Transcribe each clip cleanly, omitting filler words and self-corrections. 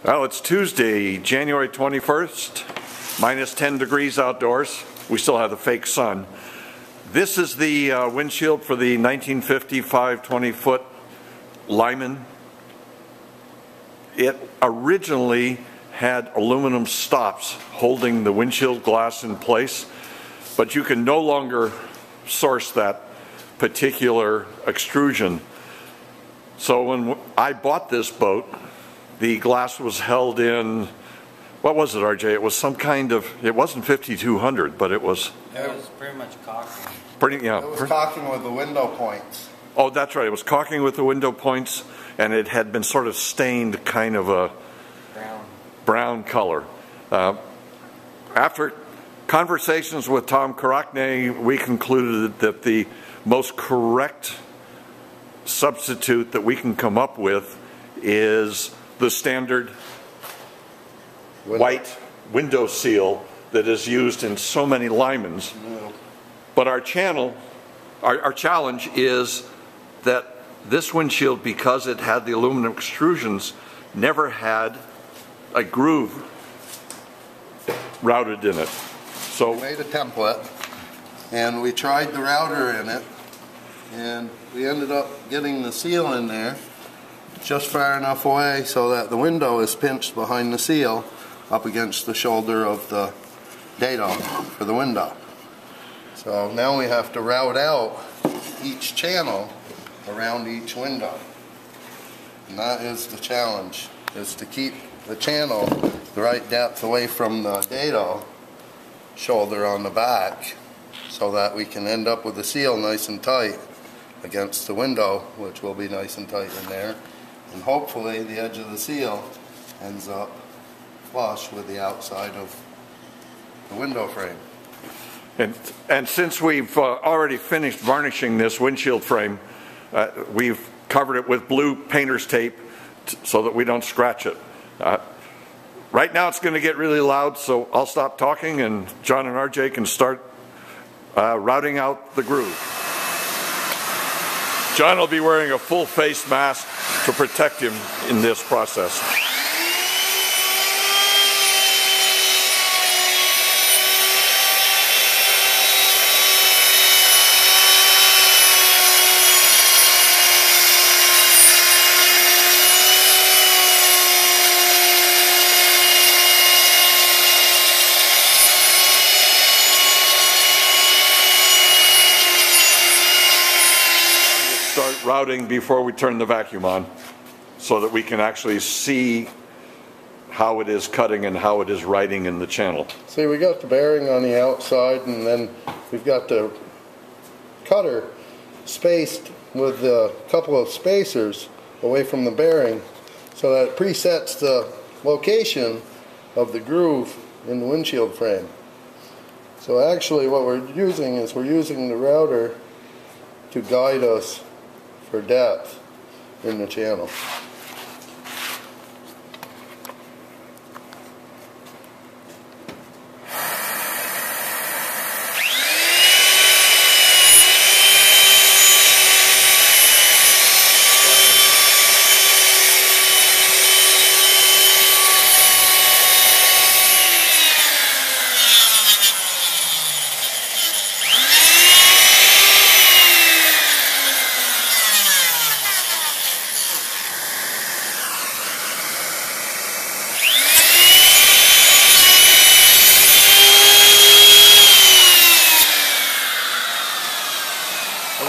Well, it's Tuesday, January 21st, minus 10 degrees outdoors. We still have the fake sun. This is the windshield for the 1955 20-foot Lyman. It originally had aluminum stops holding the windshield glass in place, but you can no longer source that particular extrusion. So when I bought this boat, the glass was held in, what was it, RJ? It was some kind of, it wasn't 5200, but it was... It was pretty much caulking. Yeah. It was caulking with the window points. Oh, that's right. It was caulking with the window points, and it had been sort of stained kind of a brown color. After conversations with Tom Koroknay, we concluded that the most correct substitute that we can come up with is the standard white window seal that is used in so many Lymans. No. But our challenge is that this windshield, because it had the aluminum extrusions, never had a groove routed in it. So we made a template and we tried the router in it, and we ended up getting the seal in there just far enough away so that the window is pinched behind the seal up against the shoulder of the Dado for the window. So now we have to route out each channel around each window. And that is the challenge, is to keep the channel the right depth away from the Dado shoulder on the back so that we can end up with the seal nice and tight against the window, which will be nice and tight in there. And hopefully the edge of the seal ends up flush with the outside of the window frame. And since we've already finished varnishing this windshield frame, we've covered it with blue painter's tape so that we don't scratch it. Right now it's going to get really loud, so I'll stop talking and John and RJ can start routing out the groove. John will be wearing a full face mask to protect him in this process. Start routing before we turn the vacuum on so that we can actually see how it is cutting and how it is writing in the channel. See, we got the bearing on the outside, and then we've got the cutter spaced with a couple of spacers away from the bearing so that it presets the location of the groove in the windshield frame. So actually what we're using is we're using the router to guide us for depth in the channel.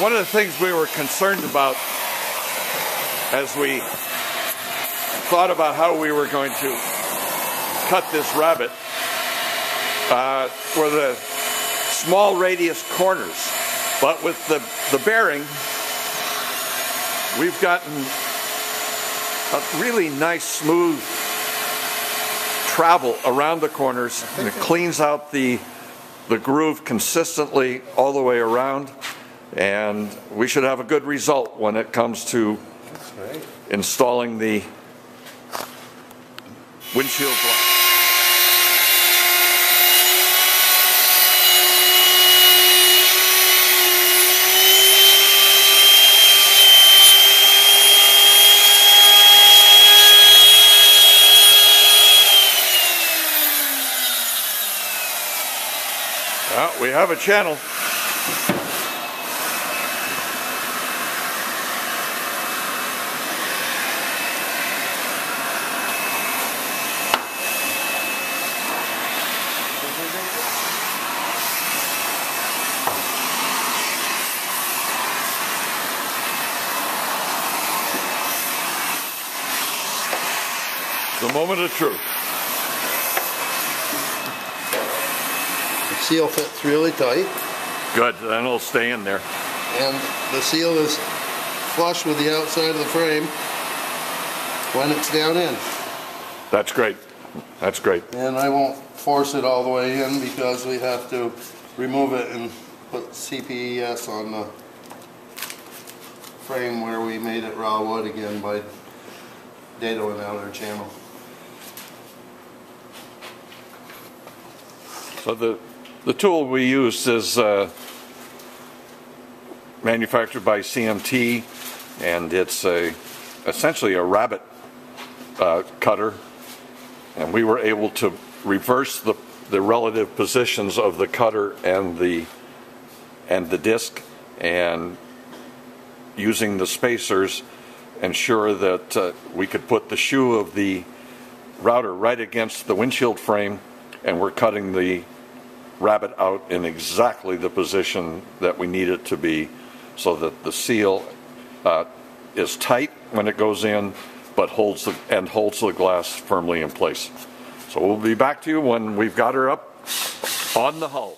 One of the things we were concerned about as we thought about how we were going to cut this rabbet were the small radius corners. But with the bearing, we've gotten a really nice smooth travel around the corners, and it cleans out the groove consistently all the way around. And we should have a good result when it comes to installing the windshield glass. We have a channel. The moment of truth. The seal fits really tight. Good, then it'll stay in there. And the seal is flush with the outside of the frame when it's down in. That's great. That's great. And I won't force it all the way in because we have to remove it and put CPES on the frame where we made it raw wood again by Dado and outer channel. So the tool we use is manufactured by CMT, and it's essentially a rabbet cutter, and we were able to reverse the relative positions of the cutter and the disc, and using the spacers ensure that we could put the shoe of the router right against the windshield frame, and we're cutting the rabbet out in exactly the position that we need it to be, so that the seal is tight when it goes in, but holds the glass firmly in place. So we'll be back to you when we've got her up on the hull.